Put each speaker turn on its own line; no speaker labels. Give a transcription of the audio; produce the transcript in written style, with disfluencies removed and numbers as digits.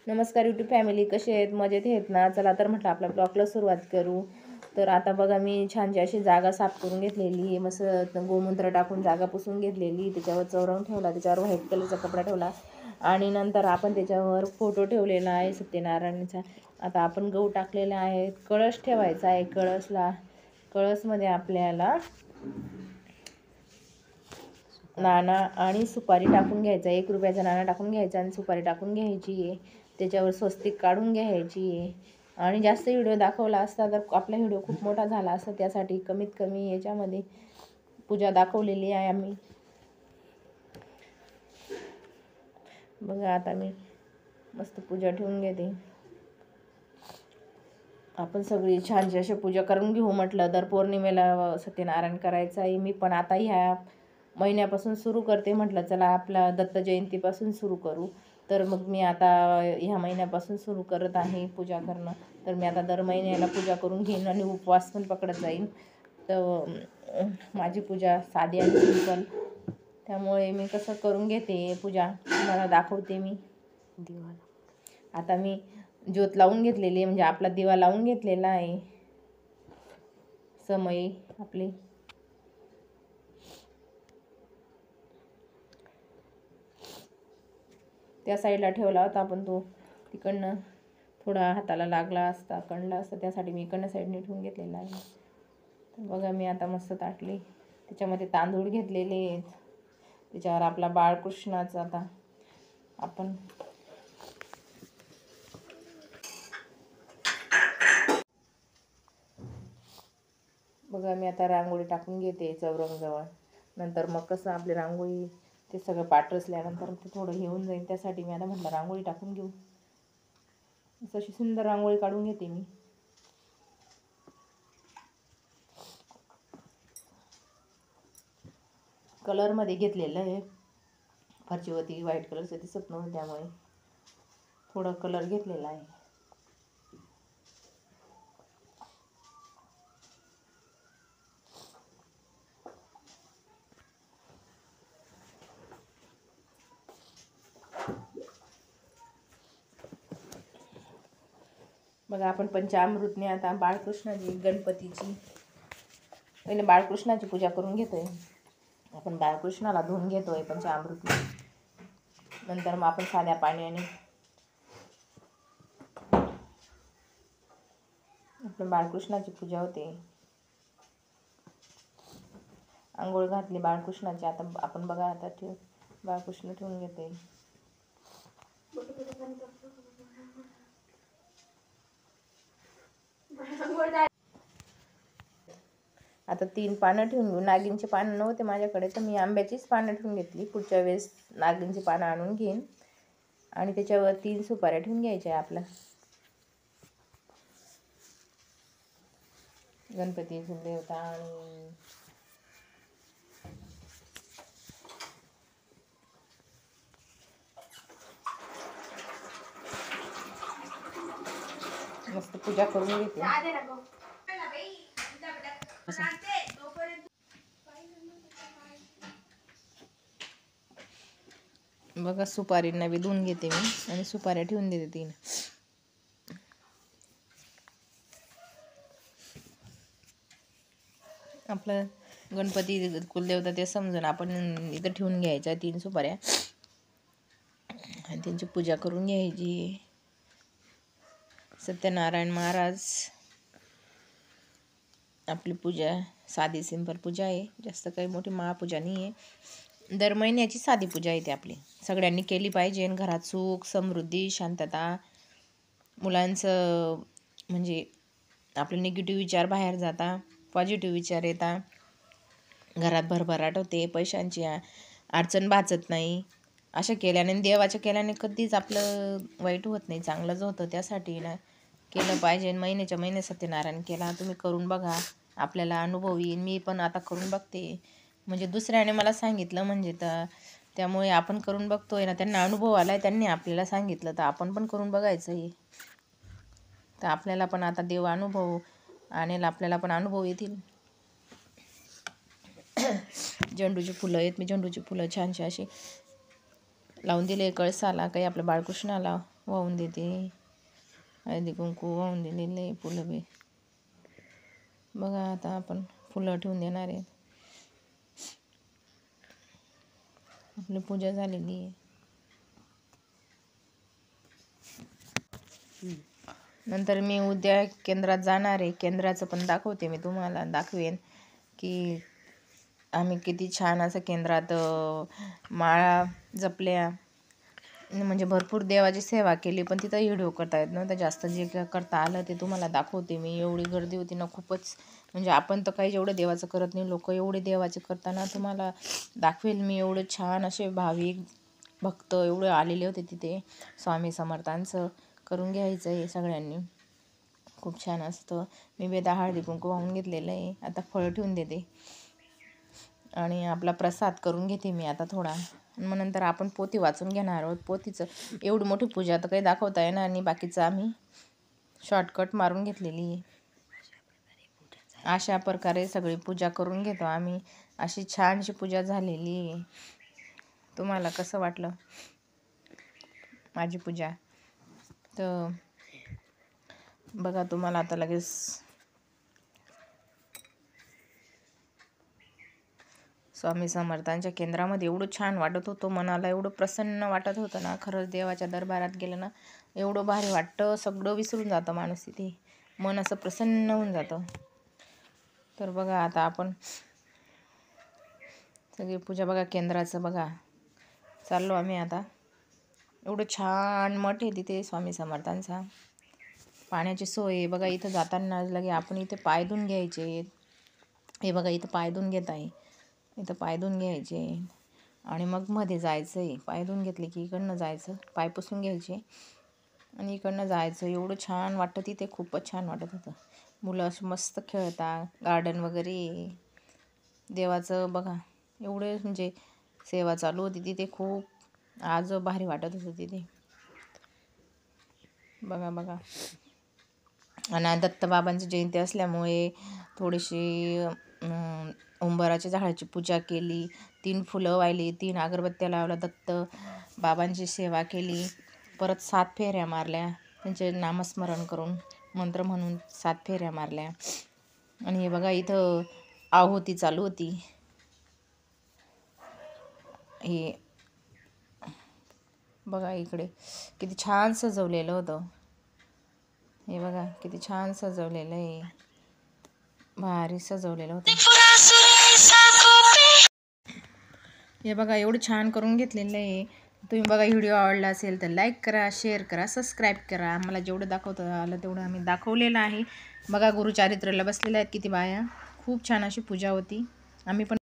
नमस्कार YouTube family, कसे आहेत? मजेत आहेत ना? चला तर म्हटलं आपल्या ब्लॉगला सुरुवात करू. तर आता बघा मी छानशी अशी जागा साफ करून घेतलेली आहे. मस्त गोमूत्र टाकून जागा पुसून घेतलेली. त्याच्यावर चौरंग ठेवला, त्याच्यावर व्हाईट कलरचा कपडा ठेवला आणि नंतर आपण त्याच्यावर फोटो ठेवलेला आहे सत्यनारायणचा. आता आपण गहू टाकलेला आहे, कळस ठेवायचा आहे. कळसमध्ये आपल्याला नाणा आणि सुपारी टाकून घ्यायचा. 1 रुपयाचा नाणा टाकून घ्यायचा आणि सुपारी टाकून घ्यायची आहे. त्याच्यावर स्वस्तिक काढून घ्यायची आहे. आणि जास्त व्हिडिओ दाखवला असता तर आपला व्हिडिओ खूप मोठा झाला असता, त्यासाठी कमीत कमी याच्यामध्ये पूजा दाखवलेली आहे आम्ही. बघा आता मी मस्त पूजा ठेवून घेते. आपण सगळी छानशी अशी पूजा करून घेऊ म्हटलं. दर पौर्णिमेला सत्यनारायण करायचं आहे. मी पण आता ह्या महिन्यापासून सुरू करते म्हटलं, चला आपला दत्त जयंतीपासून सुरू करू. तर मग मी आता ह्या महिन्यापासून सुरू करत आहे पूजा करणं. तर मी आता दर महिन्याला पूजा करून घेईन आणि उपवास पण पकडत जाईन. तर माझी पूजा साधी आणि सिंपल, त्यामुळे मी कसं करून घेते पूजा तुम्हाला दाखवते मी. आता मी ज्योत लावून घेतलेली आहे, म्हणजे आपला दिवा लावून घेतलेला आहे. समई आपली त्या साईडला ठेवला होता आपण, तो तिकडनं थोडा हाताला लागला असता, कणला असता, त्यासाठी मी इकडनं साईडने ठेवून घेतलेला आहे. तर बघा मी आता मस्त ताटली, त्याच्यामध्ये तांदूळ घेतलेले आहेत. त्याच्यावर आपला बाळकृष्णाचा आता आपण बघा मी आता रांगोळी टाकून घेते चौरंगाजवळ. नंतर मग कसं आपली रांगोळी ते सगळं पाठरसल्यानंतर ते थोडं हे होऊन जाईल, त्यासाठी मी आता म्हटलं रांगोळी टाकून घेऊ. अशी सुंदर रांगोळी काढून घेते मी. कलरमध्ये घेतलेलं आहे, फरचीवरती व्हाईट कलरचं दिसत नव्हतं त्यामुळे थोडं कलर घेतलेला आहे. बघा आपण पंचामृतने आता बाळकृष्णाची गणपतीची पहिले बाळकृष्णाची पूजा करून घेतोय. आपण बाळकृष्णाला धुवून घेतोय पंचामृतने. नंतर मग आपण साध्या पाण्याने आपल्या बाळकृष्णाची पूजा होते. आंघोळ घातली बाळकृष्णाची. आता आपण बघा आता बाळकृष्ण ठेवून घेते. आता 3 पानं ठेवून घेऊ. नागिनची पानं नव्हते माझ्याकडे, तर मी आंब्याचीच पानं ठेवून घेतली. पुढच्या वेळेस नागिनची पानं आणून घेईन आणि त्याच्यावर 3 सुपाऱ्या ठेवून घ्यायच्या आपल्या. गणपती देवता आणि मस्त पूजा करून घेते. बघा सुपारींना बी धुवून घेते मी आणि सुपाऱ्या ठेवून देते 3. आपलं गणपती कुलदेवता ते समजून आपण इथं ठेवून घ्यायच्या 3 सुपाऱ्या आणि त्यांची पूजा करून घ्यायची. सत्यनारायण महाराज आपली पूजा साधी सिंपल पूजा आहे, जास्त काही मोठी महापूजा नाही आहे. दर महिन्याची साधी पूजा आहे ती आपली, सगळ्यांनी केली पाहिजे. घरात सुख समृद्धी शांतता, मुलांचं म्हणजे आपले निगेटिव्ह विचार बाहेर जाता, पॉझिटिव्ह विचार येतात, घरात भरभराट होते, पैशांची अडचण भाचत नाही. अशा केल्याने देवाच्या केल्याने कधीच आपलं वाईट होत नाही, चांगलंच होतं. त्यासाठी ना केलं पाहिजे. महिन्याच्या महिने सत्यनारायण केला, तुम्ही करून बघा, आपल्याला अनुभव येईल. मी पण आता करून बघते, म्हणजे दुसऱ्याने मला सांगितलं म्हणजे तर त्यामुळे आपण करून बघतोय ना. त्यांना अनुभव आलाय, त्यांनी आपल्याला सांगितलं, तर आपण पण करून बघायचं आहे. तर आपल्याला पण आता देव अनुभव आणेल, आपल्याला पण अनुभव येतील. झेंडूची फुलं आहेत, मी झेंडूची फुलं छानशी अशी लावून दिले कळसाला, काही आपल्या बाळकृष्णाला वाहून देते. हळदी कुंकू वाहून दिलेलं आहे. फुलं बी बघा. आता आपण फुलं ठेवून देणार आहे. आपली पूजा झालेली आहे. नंतर मी उद्या केंद्रात जाणार आहे. केंद्राचं पण दाखवते मी तुम्हाला. दाखवेन की आम्ही किती छान असं केंद्रात माळा जपल्या. म्हणजे भरपूर देवाची सेवा केली. पण तिथं व्हिडिओ करता येत नव्हतं जास्त. जे करता आलं ते तुम्हाला दाखवते मी. एवढी गर्दी होती ना खूपच. म्हणजे आपण तर काही एवढं देवाचं करत नाही. लोक एवढे देवाचे करताना तुम्हाला दाखवेल मी. एवढं छान असे भाविक भक्त एवढे आलेले होते तिथे. स्वामी समर्थांचं करून घ्यायचं आहे सगळ्यांनी. खूप छान असतं. मी बेदा हळदी कुंकू वाहून घेतलेलं आहे. आता फळं ठेवून देते आणि आपला प्रसाद करून घेते मी आता थोडा. मग नंतर आपण पोथी वाचून घेणार आहोत. पोथीचं एवढी मोठी पूजा तर काही दाखवता येणार नाही. बाकीचं आम्ही शॉर्टकट मारून घेतलेली आहे. अशा प्रकारे सगळी पूजा करून घेतो आम्ही. अशी छानशी पूजा झालेली आहे. तुम्हाला कसं वाटलं माझी पूजा? तर बघा तुम्हाला आता लगेच स्वामी समर्थांच्या केंद्रामध्ये एवढं छान वाटत होतं. मनाला एवढं प्रसन्न वाटत होतं ना. खरंच देवाच्या दरबारात गेलं ना एवढं भारी वाटतं. सगळं विसरून जातं माणूस तिथे. मन असं प्रसन्न होऊन जातं. तर बघा आता आपण सगळी पूजा बघा केंद्राचं बघा चाललो आम्ही आता. एवढं छान मठ आहे तिथे स्वामी समर्थांचा. पाण्याची सोय आहे बघा. इथं जाताना लगे आपण इथे पाय धुवून घ्यायचे. हे बघा इथं पाय धुवून घेत आहे. इथं पाय धुवून घ्यायचे आणि मग मध्ये जायचं आहे. पाय धुवून घेतले की इकडनं जायचं. पाय पुसून घ्यायचे आणि इकडनं जायचं. एवढं छान वाटतं तिथे. खूपच छान वाटत होतं. मुलं असं मस्त खेळतात. गार्डन वगैरे देवाचं बघा. एवढे म्हणजे सेवा चालू होती तिथे. खूप आज भारी वाटत होतं तिथे. बघा बघा. आणि दत्तबाबांची जयंती असल्यामुळे थोडीशी उंबराच्या झाडाची पूजा केली. 3 फुलं वाहिली. 3 अगरबत्त्या लावल्या. दत्त बाबांची सेवा केली. परत 7 फेऱ्या मारल्या. त्यांचे नामस्मरण करून मंत्र म्हणून 7 फेऱ्या मारल्या. आणि हे बघा इथं आहुती चालू होती. हे बघा इकडे किती छान सजवलेलं होतं. हे बघा किती छान सजवलेलं आहे. भारी सजवलेलं होतं. हे बघा एवढं छान करून घेतलेलं आहे. तुम्ही बघा व्हिडिओ आवडला असेल तर लाईक करा, शेअर करा, सबस्क्राईब करा. आम्हाला जेवढं दाखवता आलं तेवढं आम्ही दाखवलेलं आहे. बघा गुरुचारित्र्याला बसलेल्या आहेत किती बाया. खूप छान अशी पूजा होती. आम्ही पण